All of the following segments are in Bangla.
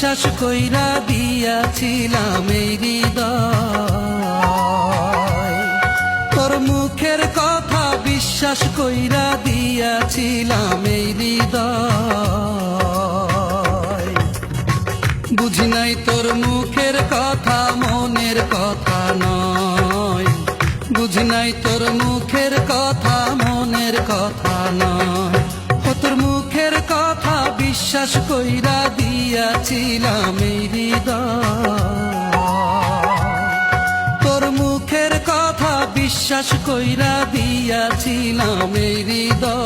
বিশ্বাস কইরা দিয়াছিলাম এই হৃদয়, তোর মুখের কথা বিশ্বাস কইরা দিয়াছিলাম এই হৃদয়। বুঝি নাই তোর মুখের কথা মনের কথা নয়, বুঝি নাই তোর মুখের কথা মনের কথা নয়। তোর মুখের কথা বিশ্বাস কইরা দিয়াছিলাম এই হৃদয়, তোর মুখের কথা বিশ্বাস কইরা দিয়াছিলাম এই হৃদয়।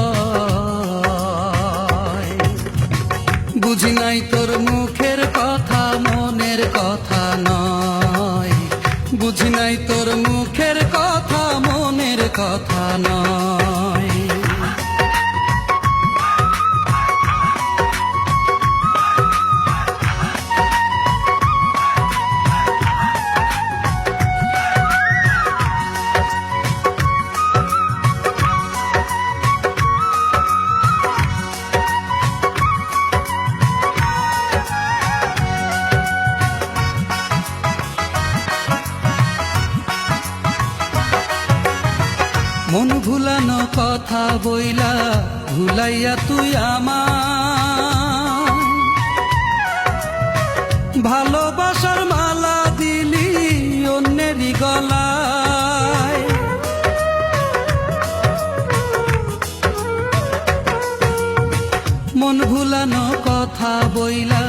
বুঝি নাই তোর মুখের কথা মনের কথা নয়, বুঝি নাই তোর মুখের কথা মনের কথা নয়। মন ভুলানো কথা বইলা ভুলাইয়া তুই আমার, ভালোবাসার মালা দিলি অন্যেরই গলায়। মন ভুলানো কথা বইলা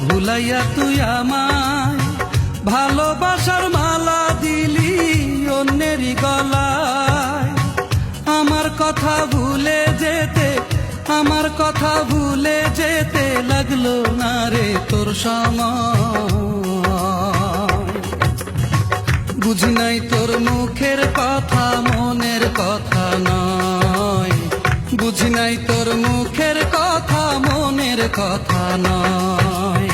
ভুলাইয়া তুই আমায়, ভালোবাসার মালা দিলি অন্যেরই গলায়। আমার কথা ভুলে যেতে, আমার কথা ভুলে যেতে লাগলো না রে তোর সময়। বুঝি নাই তোর মুখের কথা মনের কথা নয়, বুঝি নাই তোর মুখের কথা মনের কথা নয়।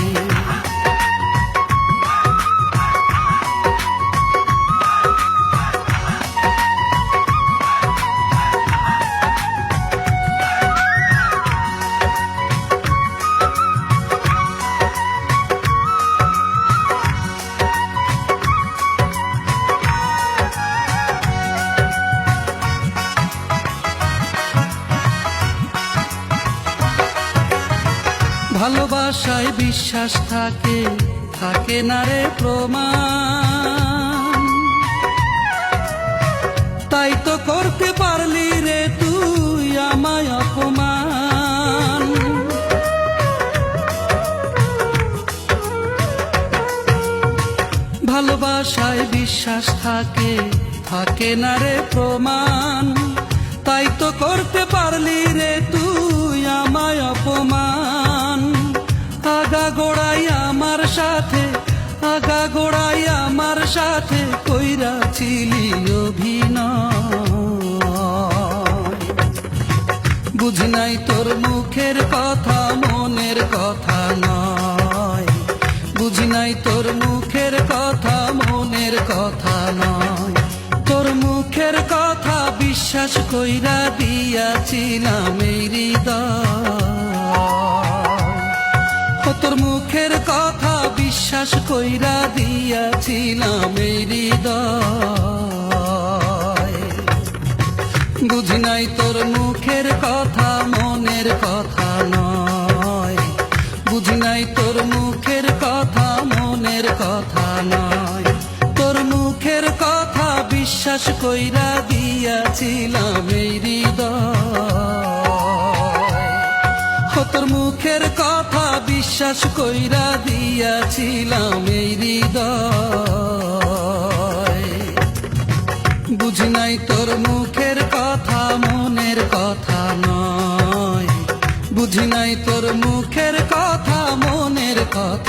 ভালোবাসায় বিশ্বাস থাকে, থাকে না রে প্রমাণ, তাই তো করতে পারলি রে তুই আমায় অপমান। ভালোবাসায় বিশ্বাস থাকে, থাকে না রে প্রমাণ, তাই তো করতে পারলি রে তুই আমায় অপমান। আগা গোড়াই আমার সাথে, আগা গোড়াই আমার সাথে কইরাছিলি অভিনয়। বুঝি নাই তোর মুখের কথা মনের কথা নয়, বুঝি নাই তোর মুখের কথা মনের কথা নয়। তোর মুখের কথা বিশ্বাস কইরা দিয়াছিলাম এই হৃদয়, তোর মুখের কথা বিশ্বাস কইরা দিয়াছিলাম এই হৃদয়। বুঝি নাই তোর মুখের কথা মনের কথা নয়, বুঝি নাই তোর মুখের কথা মনের কথা নয়। তোর মুখের কথা বিশ্বাস কইরা দিয়াছিলাম এই হৃদয়, তোর মুখের কথা বিশ্বাস কইরা দিয়াছিলাম এই হৃদয়। বুঝি নাই তোর মুখের কথা মনের কথা নয়, বুঝি নাই তোর মুখের কথা মনের কথা।